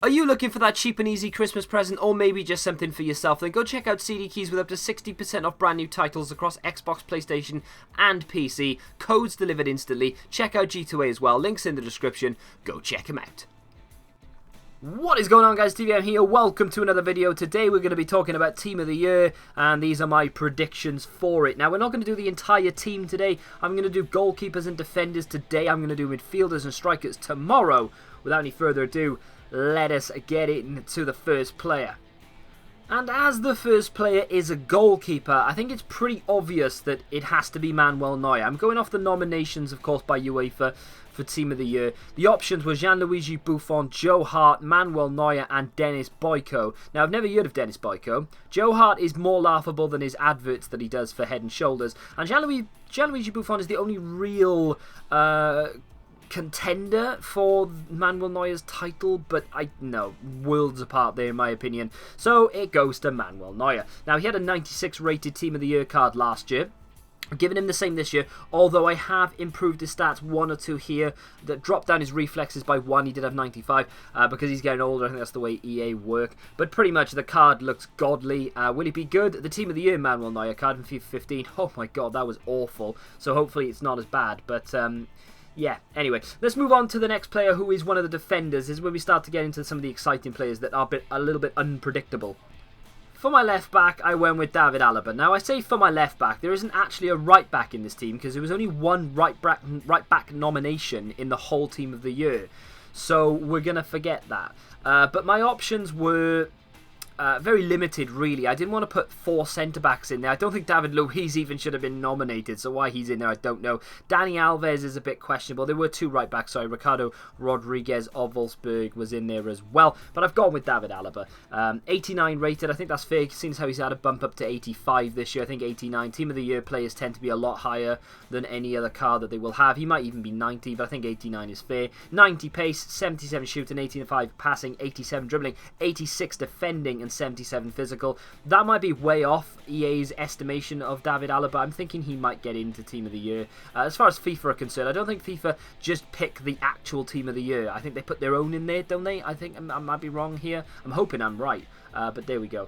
Are you looking for that cheap and easy Christmas present, or maybe just something for yourself? Then go check out CD Keys with up to 60% off brand new titles across Xbox, PlayStation and PC. Codes delivered instantly. Check out G2A as well. Links in the description. Go check them out. What is going on, guys? TVM here. Welcome to another video. Today we're going to be talking about Team of the Year, and these are my predictions for it. Now, we're not going to do the entire team today. I'm going to do goalkeepers and defenders today. I'm going to do midfielders and strikers tomorrow. Without any further ado, let us get into the first player. And as the first player is a goalkeeper, I think it's pretty obvious that it has to be Manuel Neuer. I'm going off the nominations, of course, by UEFA for Team of the Year. The options were Gianluigi Buffon, Joe Hart, Manuel Neuer and Dennis Boyko. Now, I've never heard of Dennis Boyko. Joe Hart is more laughable than his adverts that he does for Head and Shoulders. And Gianluigi Buffon is the only real contender for Manuel Neuer's title, but worlds apart there in my opinion. So it goes to Manuel Neuer. Now, he had a 96 rated Team of the Year card last year. I'm giving him the same this year, although I have improved his stats 1 or 2 here. That dropped down his reflexes by 1. He did have 95 because he's getting older. I think that's the way EA work. But pretty much the card looks godly. Will he be good? The Team of the Year Manuel Neuer card in FIFA 15. Oh my god, that was awful. So hopefully it's not as bad. But yeah, anyway, let's move on to the next player, who is one of the defenders. This is where we start to get into some of the exciting players that are a little bit unpredictable. For my left back, I went with David Alaba. Now, I say for my left back, there isn't actually a right back in this team because there was only one right back nomination in the whole Team of the Year. So we're going to forget that. But my options were very limited, really. I didn't want to put 4 centre-backs in there. I don't think David Luiz even should have been nominated, so why he's in there, I don't know. Dani Alves is a bit questionable. There were 2 right-backs, sorry. Ricardo Rodriguez of Wolfsburg was in there as well, but I've gone with David Alaba. 89 rated, I think that's fair, since how he's had a bump up to 85 this year. I think 89. Team of the Year players tend to be a lot higher than any other card that they will have. He might even be 90, but I think 89 is fair. 90 pace, 77 shooting, 85 passing, 87 dribbling, 86 defending, and 77 physical. That might be way off EA's estimation of David Alaba. I'm thinking he might get into Team of the Year. As far as FIFA are concerned, I don't think FIFA just pick the actual Team of the Year. I think they put their own in there, don't they? I think I might be wrong here. I'm hoping I'm right, but there we go.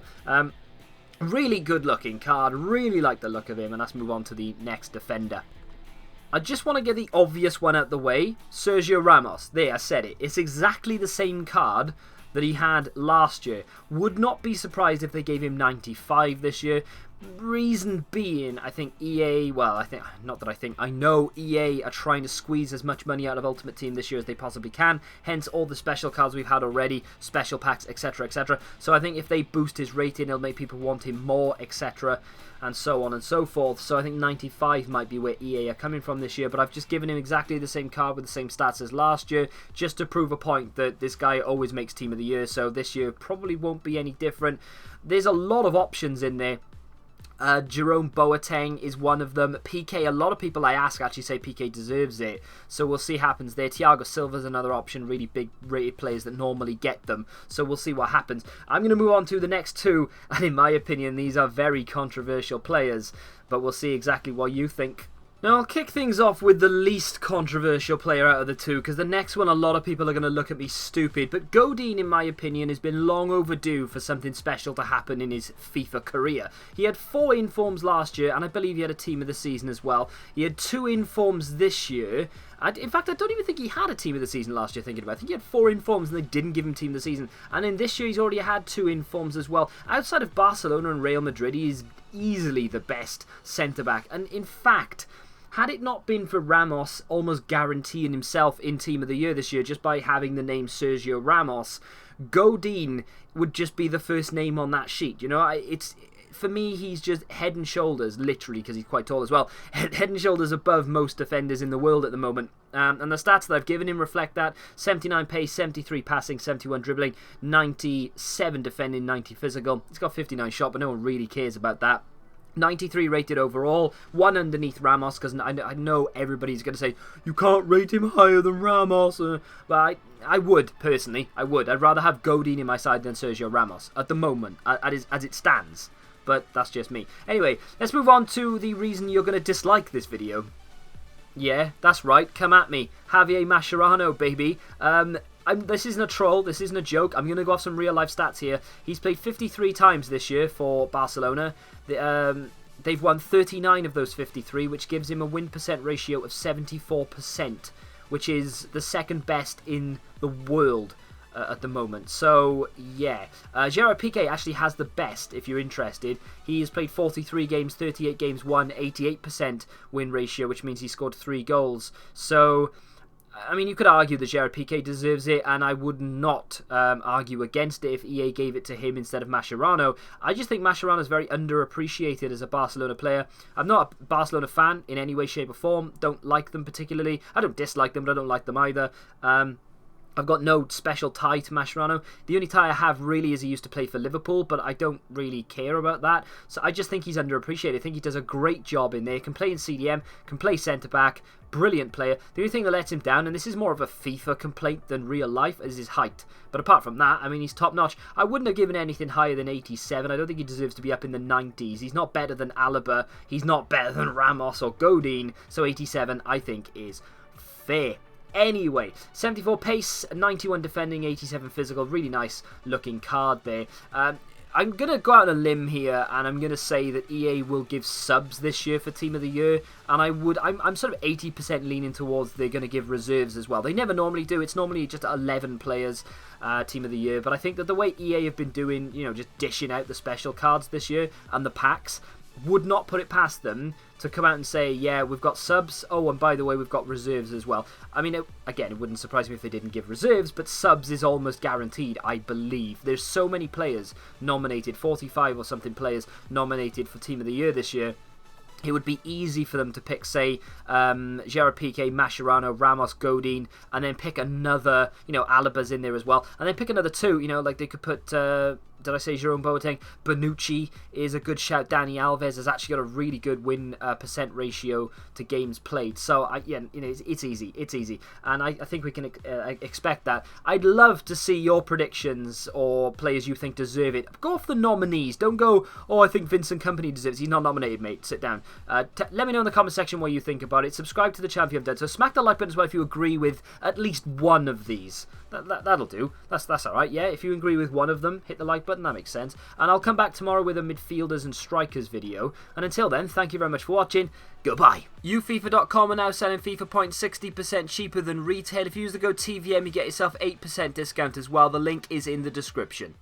Really good looking card. Really like the look of him, and let's move on to the next defender. I just want to get the obvious one out the way. Sergio Ramos. There, I said it. It's exactly the same card that he had last year. Would not be surprised if they gave him 95 this year. Reason being, I think EA, I know EA are trying to squeeze as much money out of Ultimate Team this year as they possibly can. Hence all the special cards we've had already, special packs, etc, etc. So I think if they boost his rating, it'll make people want him more, etc, and so on and so forth. So I think 95 might be where EA are coming from this year, but I've just given him exactly the same card with the same stats as last year, just to prove a point that this guy always makes Team of the Year, so this year probably won't be any different. There's a lot of options in there. Jerome Boateng is one of them. PK, a lot of people I ask actually say PK deserves it, so we'll see what happens there. Thiago Silva's another option, really big rated players that normally get them, so we'll see what happens. I'm going to move on to the next 2, and in my opinion these are very controversial players, but we'll see exactly what you think. Now, I'll kick things off with the least controversial player out of the 2, because the next one, a lot of people are going to look at me stupid, but Godin, in my opinion, has been long overdue for something special to happen in his FIFA career. He had 4 informs last year, and I believe he had a Team of the Season as well. He had 2 informs this year. In fact, I don't even think he had a Team of the Season last year, thinking about it. I think he had 4 informs and they didn't give him Team of the Season. And in this year, he's already had 2 informs as well. Outside of Barcelona and Real Madrid, he is easily the best centre-back. And in fact, had it not been for Ramos almost guaranteeing himself in Team of the Year this year just by having the name Sergio Ramos, Godin would just be the first name on that sheet. You know, for me, he's just head and shoulders, literally, because he's quite tall as well, head and shoulders above most defenders in the world at the moment. And the stats that I've given him reflect that. 79 pace, 73 passing, 71 dribbling, 97 defending, 90 physical. He's got 59 shot, but no one really cares about that. 93 rated overall, 1 underneath Ramos, because I know everybody's going to say, you can't rate him higher than Ramos, but I would, personally, I would. I'd rather have Godin in my side than Sergio Ramos, at the moment, as it stands, but that's just me. Anyway, let's move on to the reason you're going to dislike this video. Yeah, that's right, come at me. Javier Mascherano, baby. this isn't a troll, this isn't a joke. I'm going to go off some real life stats here. He's played 53 times this year for Barcelona. They've won 39 of those 53, which gives him a win percent ratio of 74%, which is the second best in the world at the moment. So, yeah. Gerard Piqué actually has the best, if you're interested. He has played 43 games, 38 games, won 88% win ratio, which means he scored 3 goals. So, I mean, you could argue that Gerard Piqué deserves it, and I would not argue against it if EA gave it to him instead of Mascherano. I just think Mascherano is very underappreciated as a Barcelona player. I'm not a Barcelona fan in any way, shape or form. Don't like them particularly. I don't dislike them, but I don't like them either. I've got no special tie to Mascherano. The only tie I have really is he used to play for Liverpool, but I don't really care about that. So I just think he's underappreciated. I think he does a great job in there. Can play in CDM, can play centre-back, brilliant player. The only thing that lets him down, and this is more of a FIFA complaint than real life, is his height. But apart from that, I mean, he's top-notch. I wouldn't have given anything higher than 87. I don't think he deserves to be up in the 90s. He's not better than Alaba. He's not better than Ramos or Godin. So 87, I think, is fair. Anyway, 74 pace, 91 defending, 87 physical. Really nice looking card there. I'm going to go out on a limb here, and I'm going to say that EA will give subs this year for Team of the Year, and I'm sort of 80% leaning towards they're going to give reserves as well. They never normally do. It's normally just 11 players Team of the Year, but I think that the way EA have been doing, you know, just dishing out the special cards this year and the packs, would not put it past them to come out and say, yeah, we've got subs, oh, and by the way, we've got reserves as well. I mean, again, it wouldn't surprise me if they didn't give reserves, but subs is almost guaranteed, I believe. There's so many players nominated, 45 or something players nominated for Team of the Year this year. It would be easy for them to pick, say, Gerard Piqué, Mascherano, Ramos, Godin, and then pick another, you know, Alaba's in there as well, and then pick another 2, you know, like they could put... did I say Jerome Boateng? Bonucci is a good shout. Dani Alves has actually got a really good win percent ratio to games played. So, yeah, you know, it's easy. It's easy. And I think we can expect that. I'd love to see your predictions or players you think deserve it. Go off the nominees. Don't go, oh, I think Vincent Kompany deserves it. He's not nominated, mate. Sit down. Let me know in the comment section what you think about it. Subscribe to the channel if you haven't done so. Smack the like button as well if you agree with at least one of these. That'll do. That's alright, yeah. If you agree with one of them, hit the like button, that makes sense. And I'll come back tomorrow with a midfielders and strikers video. And until then, thank you very much for watching. Goodbye. UFIFA.com are now selling FIFA points 60% cheaper than retail. If you use the code TVM, you get yourself 8% discount as well. The link is in the description.